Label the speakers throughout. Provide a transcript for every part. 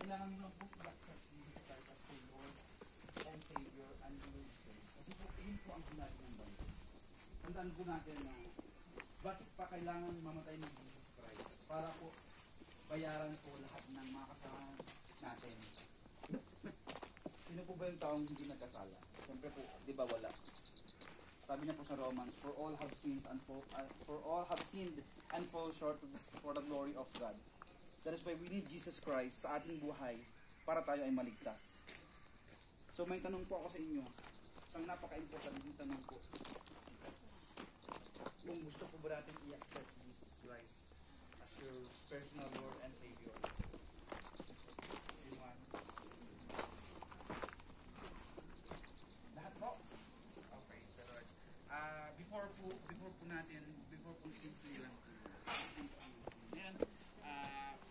Speaker 1: kailangan mo lang po i-accept Jesus Christ as your Lord and Savior and Lord Savior. Kasi po, yun po ang sinabi ng Bible. Tandaan po natin na bakit pa kailangan mamatay ni Jesus Christ? Para po bayaran po lahat ng mga kasalanan natin. Sino po ba yung taong hindi nagkasala? Siyempre po, di ba wala? Sabi niya po sa Romans, for all have sinned and fall short for the glory of God. That is why we need Jesus Christ sa ating buhay para tayo ay maligtas. So may tanong po ako sa inyo. Isang napaka-importante tanong po. Kung gusto po ba natin i-accept Jesus Christ as your personal Lord and Savior? Anyone? Lahat po? Oh, praise the Lord. Before po simple lang po. Ngayon,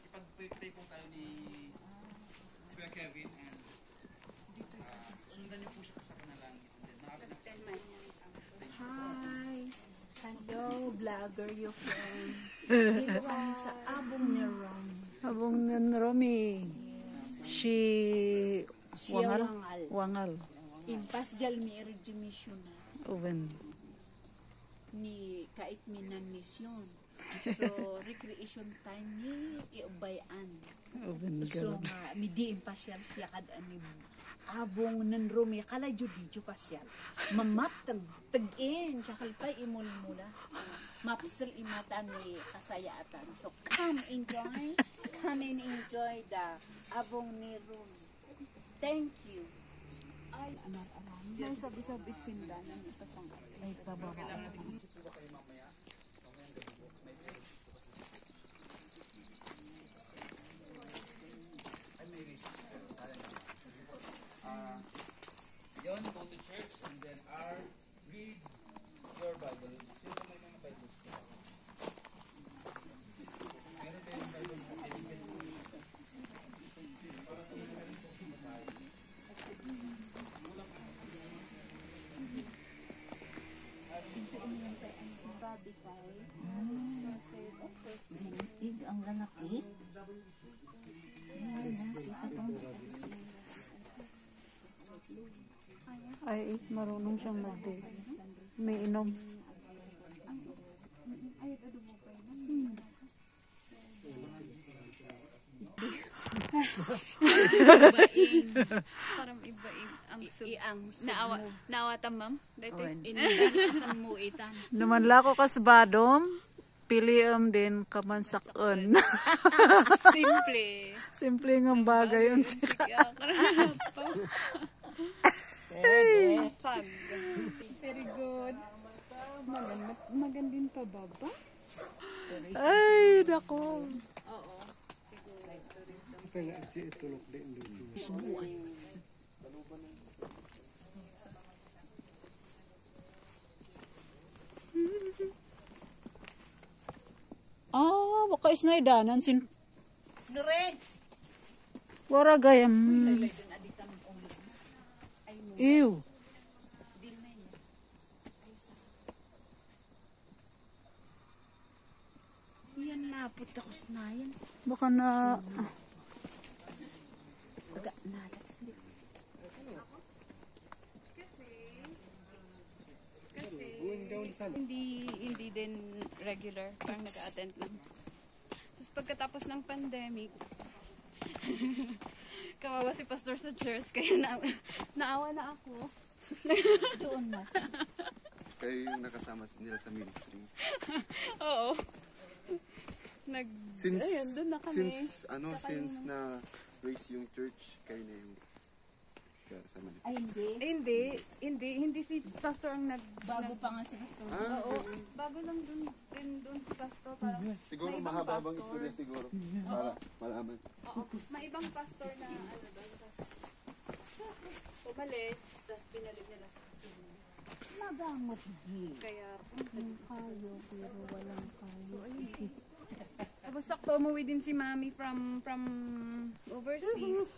Speaker 1: ipag-pray po tayo ni Kuya Kevin and sundan niyo po siya sa panalangin.
Speaker 2: Hi! Hello, vlogger you friend. Dito kami sa Abong ni Rom.
Speaker 3: Abong ni Romy. Si
Speaker 2: Wangal.
Speaker 3: Wangal.
Speaker 2: Impas jalmi regimission
Speaker 3: Uben.
Speaker 2: ni kaitminan mission. So, recreation time ni iubayan.
Speaker 3: Uben
Speaker 2: So,
Speaker 3: gal.
Speaker 2: nga, midi impasyal siya kad ani Abong ng Rumi, kala judidyo pasyal. Mamap, tag-in, siya kalpay imul-mula. Mapsal imatan ni kasayaatan. So, come and enjoy the Abong ni Rumi. Thank you. Ay, anak-anak. May sabi-sabit sindanan ni pasang ay pababa.
Speaker 1: Kailangan natin mag-isip po ba kayo mamaya? Mamayang gabi po. May prayer po kasi sa ay may reason pero sayang naman. Yun, go to church and then read your Bible. Sino ba may mga Bibles? Meron tayong Bible po. Para sino meron po basahin.
Speaker 2: Ang lalaki.
Speaker 3: Ay, marunong siyang mag-day. May inom.
Speaker 4: Parang iba-iba ang sub.
Speaker 2: Iang
Speaker 4: Naawatan, ma'am? Dito.
Speaker 2: inatan mo itan.
Speaker 3: Naman lako kasbadom. Piliam din kamansakon.
Speaker 4: Simple.
Speaker 3: Simple ng bagay yun sila.
Speaker 4: Pag. Very good. Magandang pababa.
Speaker 3: Ay, nako. Baka isnaidanan sin
Speaker 2: Nure!
Speaker 3: wara gayam. Ew.
Speaker 2: Yan lapot ako na yan.
Speaker 3: Baka na
Speaker 2: Baga nalat.
Speaker 4: Hindi din regular. Parang nag-attend lang. Tapos pagkatapos ng pandemic, kawawa si pastor sa church, kaya naawa na ako.
Speaker 2: Doon na.
Speaker 5: Kayo yung nakasama nila sa ministry.
Speaker 4: Oo.
Speaker 5: Since,
Speaker 4: Ayun, doon na kami.
Speaker 5: since na raise yung church, kayo na yung kasama nila.
Speaker 2: Ay, hindi.
Speaker 4: Hindi si pastor ang
Speaker 2: Bago pa nga si Pastor.
Speaker 4: Oo, bago lang dun si pastor. Parang
Speaker 5: Siguro
Speaker 4: may ibang
Speaker 5: mahababang
Speaker 4: pastor.
Speaker 5: istorya siguro. Para malaman.
Speaker 4: Oo, may ibang pastor na tapos umalis, tapos pinalit nila sa pastor.
Speaker 2: Magamot di.
Speaker 4: Kaya,
Speaker 2: Kayo, pero walang kayo.
Speaker 4: tapos sakto umuwi din si mami from overseas.